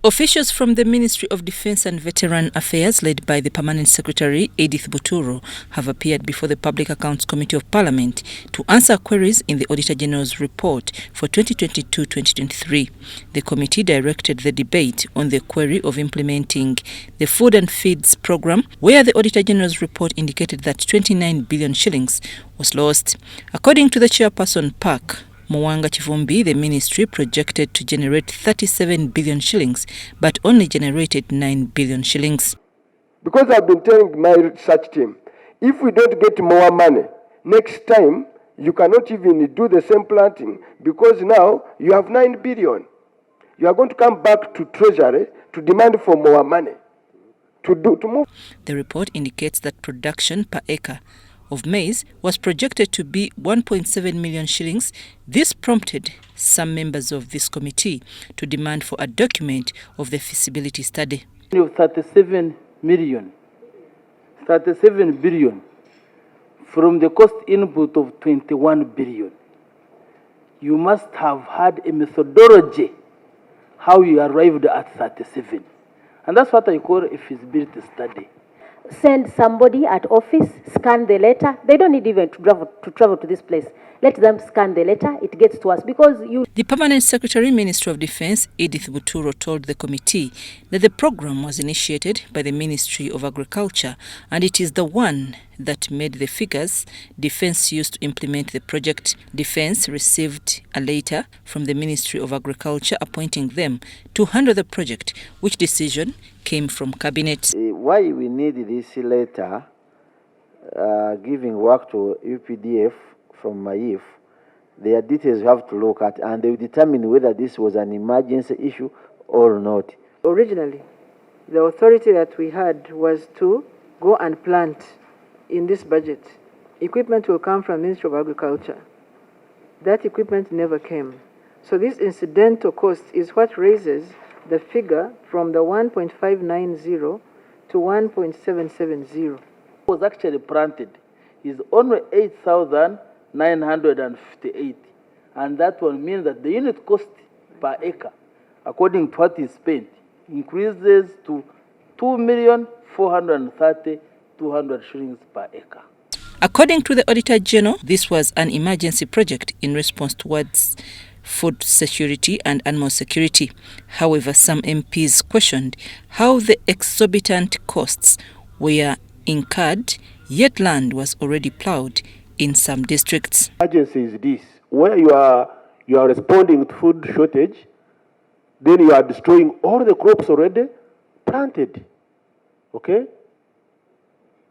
Officials from the Ministry of Defence and Veteran Affairs, led by the Permanent Secretary Edith Buturo, have appeared before the Public Accounts Committee of Parliament to answer queries in the Auditor General's report for 2022-2023. The committee directed the debate on the query of implementing the Food and Feeds Programme, where the Auditor General's report indicated that 29 billion shillings was lost. According to the chairperson, Park Mwanga Chivumbi, the ministry projected to generate 37 billion shillings, but only generated 9 billion shillings. Because I've been telling my research team, if we don't get more money, next time you cannot even do the same planting, because now you have 9 billion. You are going to come back to Treasury to demand for more money to move. The report indicates that production per acre of maize was projected to be 1.7 million shillings. This prompted some members of this committee to demand for a document of the feasibility study. 37 billion from the cost input of 21 billion. You must have had a methodology how you arrived at 37. And that's what I call a feasibility study. Send somebody at office, scan the letter. They don't need even to travel to this place. Let them scan the letter. It gets to us because you... The Permanent Secretary, Ministry of Defence, Edith Buturo, told the committee that the program was initiated by the Ministry of Agriculture and it is the one that made the figures Defence used to implement the project. Defence received a letter from the Ministry of Agriculture appointing them to handle the project, which decision came from Cabinet. Why we need this letter giving work to UPDF from MAIF, their details you have to look at and they will determine whether this was an emergency issue or not. Originally, the authority that we had was to go and plant in this budget. Equipment will come from Ministry of Agriculture. That equipment never came. So this incidental cost is what raises the figure from the 1.590 to 1.770. What was actually planted is only 8,958, and that will mean that the unit cost per acre, according to what is spent, increases to 2,430,200 shillings per acre. According to the Auditor General, this was an emergency project in response towards food security and animal security. However, some MPs questioned how the exorbitant costs were incurred, yet land was already ploughed in some districts. Emergency is this, where you are responding to food shortage, then you are destroying all the crops already planted. Okay?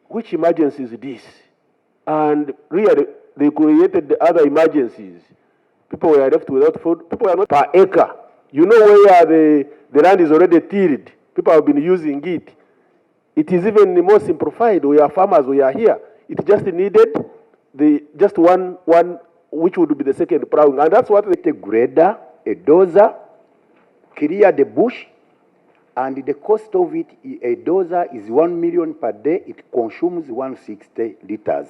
Which emergency is this? And really, they created the other emergencies. People were left without food. People are not per acre. You know where the land is already tilled. People have been using it. It is even more simplified. We are farmers, we are here. It just needed just one which would be the second ploughing. And that's what a grader, a dozer, clear the bush, and the cost of it, a dozer is 1 million per day. It consumes 160 liters.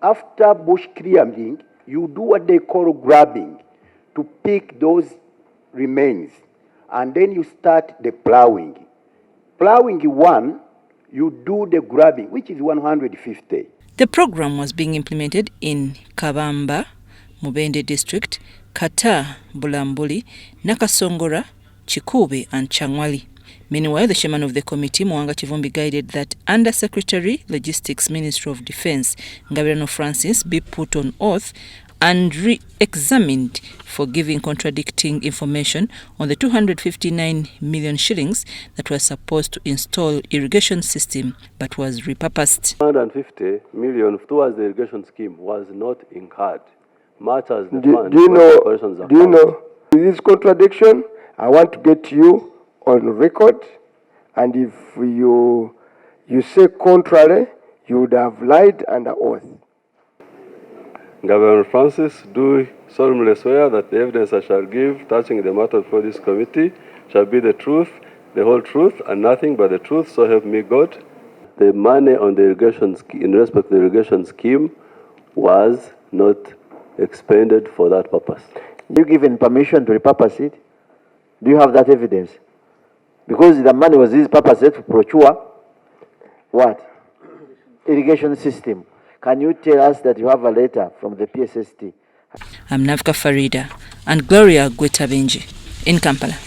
After bush clearing, you do what they call grabbing to pick those remains, and then you start the ploughing. Ploughing one, you do the grabbing, which is 150. The program was being implemented in Kabamba, Mubende district, Kata, Bulambuli, Nakasongora, Chikube and Changwali. Meanwhile, the chairman of the committee, Mwanga Chivumbi, guided that Under Secretary, Logistics, Ministry of Defence, Ngabirano Francis, be put on oath and re-examined for giving contradicting information on the 259 million shillings that was supposed to install irrigation system but was repurposed. 150 million towards the irrigation scheme was not incurred, much as the do you know this contradiction? I want to get you on record, and if you say contrary, you would have lied under oath. Governor Francis, do solemnly swear that the evidence I shall give touching the matter before this committee shall be the truth, the whole truth, and nothing but the truth, so help me God. The money on the irrigation in respect to the irrigation scheme was not expended for that purpose. You given permission to repurpose it? Do you have that evidence? because the money was this purpose to procure what? Irrigation system. Can you tell us that you have a letter from the PSST? I'm Navka Farida and Gloria Gwetabenji in Kampala.